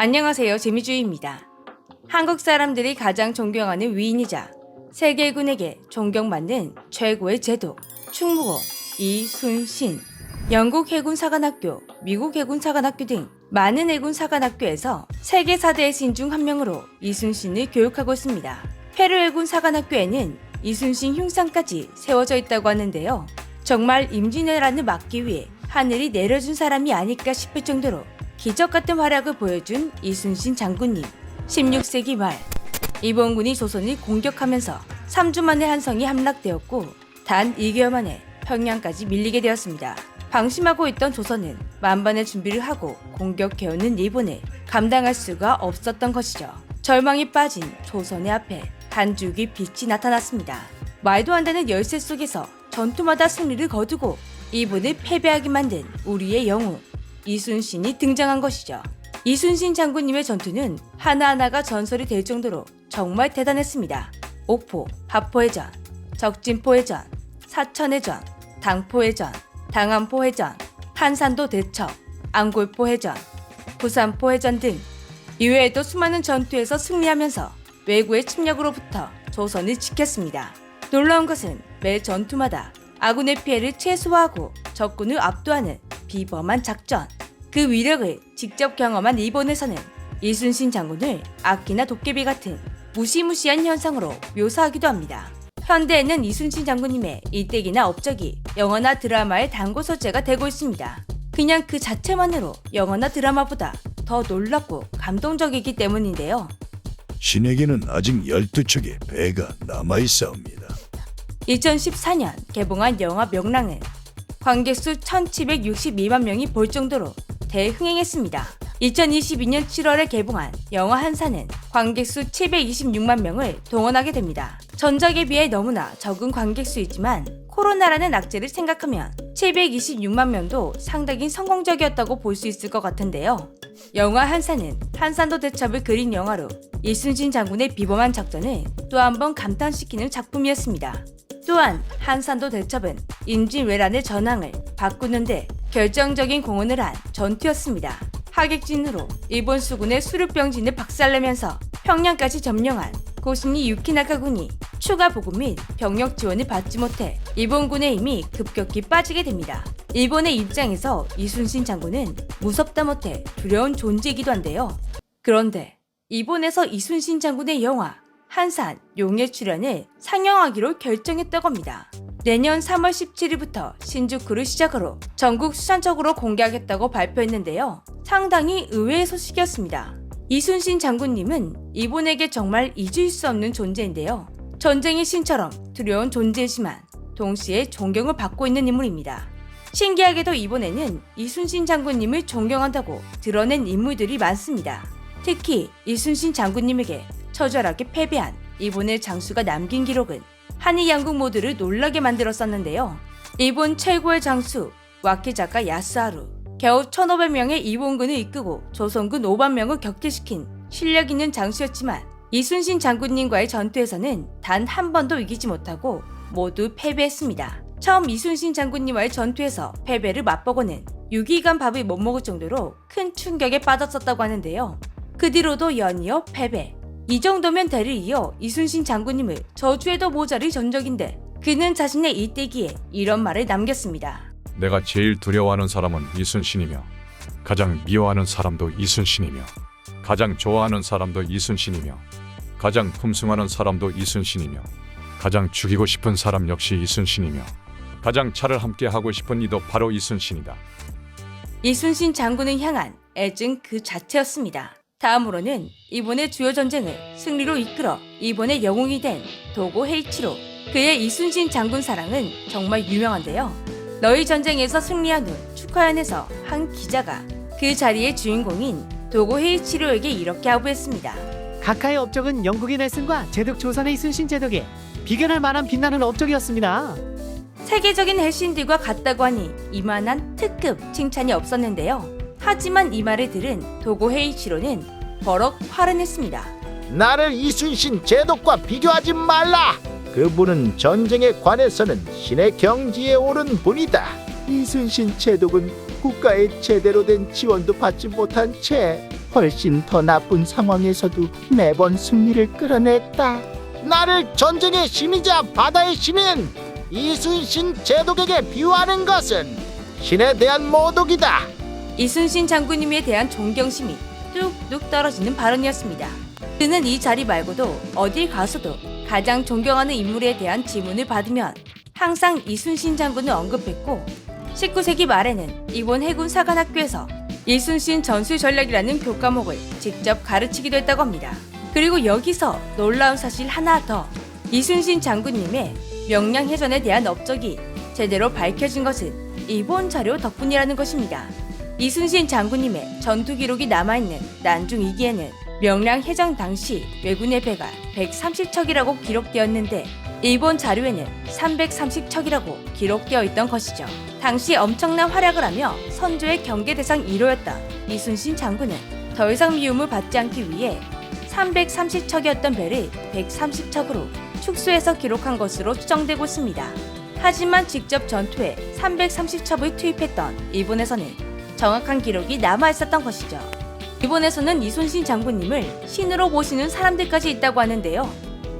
안녕하세요. 재미주의입니다. 한국 사람들이 가장 존경하는 위인이자 세계군에게 존경받는 최고의 제독 충무공 이순신. 영국 해군 사관학교, 미국 해군 사관학교 등 많은 해군 사관학교에서 세계 4대의 신 중 한 명으로 이순신을 교육하고 있습니다. 페루 해군 사관학교에는 이순신 흉상까지 세워져 있다고 하는데요. 정말 임진왜란을 막기 위해 하늘이 내려준 사람이 아닐까 싶을 정도로 기적 같은 활약을 보여준 이순신 장군님. 16세기 말 일본군이 조선을 공격하면서 3주 만에 한성이 함락되었고 단 2개월 만에 평양까지 밀리게 되었습니다. 방심하고 있던 조선은 만반의 준비를 하고 공격해오는 일본을 감당할 수가 없었던 것이죠. 절망이 빠진 조선의 앞에 한 줄기 빛이 나타났습니다. 말도 안 되는 열세 속에서 전투마다 승리를 거두고 일본을 패배하게 만든 우리의 영웅 이순신이 등장한 것이죠. 이순신 장군님의 전투는 하나하나가 전설이 될 정도로 정말 대단했습니다. 옥포, 하포해전, 적진포해전, 사천해전, 당포해전, 당안포해전, 한산도 대첩, 안골포해전, 부산포해전 등 이외에도 수많은 전투에서 승리하면서 외구의 침략으로부터 조선을 지켰습니다. 놀라운 것은 매 전투마다 아군의 피해를 최소화하고 적군을 압도하는 비범한 작전. 그 위력을 직접 경험한 일본에서는 이순신 장군을 악기나 도깨비 같은 무시무시한 현상으로 묘사하기도 합니다. 현대에는 이순신 장군님의 일대기나 업적이 영화나 드라마의 단고 소재가 되고 있습니다. 그냥 그 자체만으로 영화나 드라마보다 더 놀랍고 감동적이기 때문인데요. 신에게는 아직 12척의 배가 남아있사옵니다. 2014년 개봉한 영화 명랑은 관객수 1762만 명이 볼 정도로 대흥행했습니다. 2022년 7월에 개봉한 영화 한산은 관객수 726만 명을 동원하게 됩니다. 전작에 비해 너무나 적은 관객수이지만 코로나라는 악재를 생각하면 726만 명도 상당히 성공적이었다고 볼 수 있을 것 같은데요. 영화 한산은 한산도 대첩을 그린 영화로 이순신 장군의 비범한 작전을 또 한 번 감탄시키는 작품이었습니다. 또한 한산도 대첩은 임진왜란의 전황을 바꾸는데 결정적인 공헌을 한 전투였습니다. 하객진으로 일본 수군의 수륙병진을 박살내면서 평양까지 점령한 고신이 유키나가군이 추가 보급 및 병력 지원을 받지 못해 일본군의 힘이 급격히 빠지게 됩니다. 일본의 입장에서 이순신 장군은 무섭다 못해 두려운 존재이기도 한데요. 그런데 일본에서 이순신 장군의 영화 한산 용의 출연을 상영하기로 결정했다고 합니다. 내년 3월 17일부터 신주쿠를 시작으로 전국 수산적으로 공개하겠다고 발표했는데요. 상당히 의외의 소식이었습니다. 이순신 장군님은 일본에게 정말 잊을 수 없는 존재인데요. 전쟁의 신처럼 두려운 존재이지만 동시에 존경을 받고 있는 인물입니다. 신기하게도 일본에는 이순신 장군님을 존경한다고 드러낸 인물들이 많습니다. 특히 이순신 장군님에게 처절하게 패배한 일본의 장수가 남긴 기록은 한일 양국 모두를 놀라게 만들었었는데요. 일본 최고의 장수 와키자카 야스하루, 겨우 1500명의 일본군을 이끄고 조선군 5만 명을 격퇴시킨 실력 있는 장수였지만 이순신 장군님과의 전투에서는 단 한 번도 이기지 못하고 모두 패배했습니다. 처음 이순신 장군님과의 전투에서 패배를 맛보고는 6일간 밥을 못 먹을 정도로 큰 충격에 빠졌었다고 하는데요. 그 뒤로도 연이어 패배. 이 정도면 대를 이어 이순신 장군님을 저주해도 모자랄 전적인데 그는 자신의 일대기에 이런 말을 남겼습니다. 내가 제일 두려워하는 사람은 이순신이며 가장 미워하는 사람도 이순신이며 가장 좋아하는 사람도 이순신이며 가장 품숭하는 사람도 이순신이며 가장 죽이고 싶은 사람 역시 이순신이며 가장 차를 함께 하고 싶은 이도 바로 이순신이다. 이순신 장군을 향한 애증 그 자체였습니다. 다음으로는 일본의 주요 전쟁을 승리로 이끌어 일본의 영웅이 된 도고 헤이치로. 그의 이순신 장군 사랑은 정말 유명한데요. 너희 전쟁에서 승리한 후 축하연에서 한 기자가 그 자리의 주인공인 도고 헤이치로에게 이렇게 아부했습니다. 각하의 업적은 영국인의 승과 제독 조선의 이순신 제독에 비견할 만한 빛나는 업적이었습니다. 세계적인 헬신들과 같다고 하니 이만한 특급 칭찬이 없었는데요. 하지만 이 말을 들은 도고 헤이치로는 버럭 화를 냈습니다. 나를 이순신 제독과 비교하지 말라. 그분은 전쟁에 관해서는 신의 경지에 오른 분이다. 이순신 제독은 국가의 제대로 된 지원도 받지 못한 채 훨씬 더 나쁜 상황에서도 매번 승리를 끌어냈다. 나를 전쟁의 신이자 바다의 신인 이순신 제독에게 비유하는 것은 신에 대한 모독이다. 이순신 장군님에 대한 존경심이 뚝뚝 떨어지는 발언이었습니다. 그는 이 자리 말고도 어딜 가서도 가장 존경하는 인물에 대한 지문을 받으면 항상 이순신 장군을 언급했고 19세기 말에는 일본 해군 사관학교에서 이순신 전술 전략이라는 교과목을 직접 가르치기도 했다고 합니다. 그리고 여기서 놀라운 사실 하나 더, 이순신 장군님의 명량해전에 대한 업적이 제대로 밝혀진 것은 일본 자료 덕분이라는 것입니다. 이순신 장군님의 전투 기록이 남아있는 난중 2기에는 명량해전 당시 왜군의 배가 130척이라고 기록되었는데 일본 자료에는 330척이라고 기록되어 있던 것이죠. 당시 엄청난 활약을 하며 선조의 경계 대상 1호였던 이순신 장군은 더 이상 미움을 받지 않기 위해 330척이었던 배를 130척으로 축소해서 기록한 것으로 추정되고 있습니다. 하지만 직접 전투에 330척을 투입했던 일본에서는 정확한 기록이 남아있었던 것이죠. 일본에서는 이순신 장군님을 신으로 모시는 사람들까지 있다고 하는데요.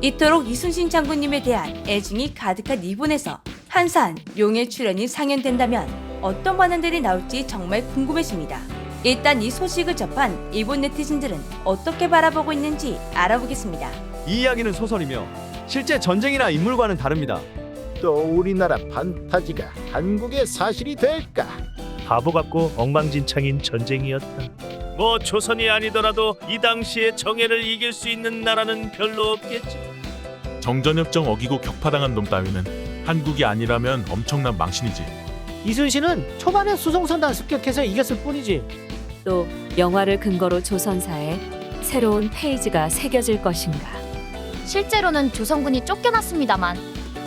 이토록 이순신 장군님에 대한 애증이 가득한 일본에서 한산 용의 출연이 상연된다면 어떤 반응들이 나올지 정말 궁금해집니다. 일단 이 소식을 접한 일본 네티즌들은 어떻게 바라보고 있는지 알아보겠습니다. 이 이야기는 소설이며 실제 전쟁이나 인물과는 다릅니다. 또 우리나라 판타지가 한국의 사실이 될까? 바보 같고 엉망진창인 전쟁이었다. 뭐 조선이 아니더라도 이 당시의 정예를 이길 수 있는 나라는 별로 없겠지. 정전협정 어기고 격파당한 놈 따위는 한국이 아니라면 엄청난 망신이지. 이순신은 초반에 수송선단 습격해서 이겼을 뿐이지. 또 영화를 근거로 조선사에 새로운 페이지가 새겨질 것인가. 실제로는 조선군이 쫓겨났습니다만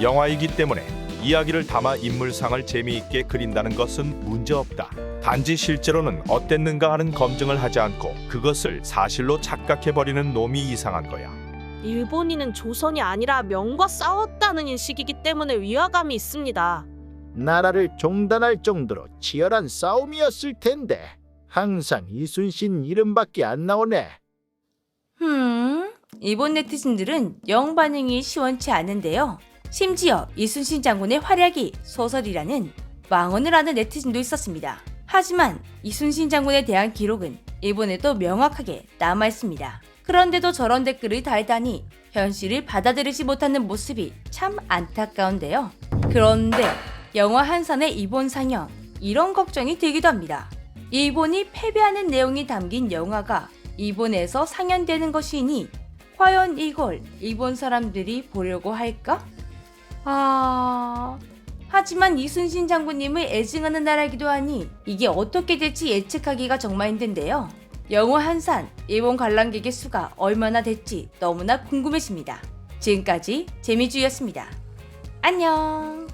영화이기 때문에 이야기를 담아 인물상을 재미있게 그린다는 것은 문제없다. 단지 실제로는 어땠는가 하는 검증을 하지 않고 그것을 사실로 착각해버리는 놈이 이상한 거야. 일본인은 조선이 아니라 명과 싸웠다는 인식이기 때문에 위화감이 있습니다. 나라를 종단할 정도로 치열한 싸움이었을 텐데 항상 이순신 이름밖에 안 나오네. 일본 네티즌들은 영 반응이 시원치 않은데요. 심지어 이순신 장군의 활약이 소설이라는 망언을 하는 네티즌도 있었습니다. 하지만 이순신 장군에 대한 기록은 일본에도 명확하게 남아있습니다. 그런데도 저런 댓글을 달다니 현실을 받아들이지 못하는 모습이 참 안타까운데요. 그런데 영화 한산의 일본 상영, 이런 걱정이 들기도 합니다. 일본이 패배하는 내용이 담긴 영화가 일본에서 상연되는 것이니 과연 이걸 일본 사람들이 보려고 할까? 하지만 이순신 장군님을 애증하는 나라이기도 하니 이게 어떻게 될지 예측하기가 정말 힘든데요. 영화 한산 일본 관람객의 수가 얼마나 될지 너무나 궁금해집니다. 지금까지 재미주였습니다. 안녕.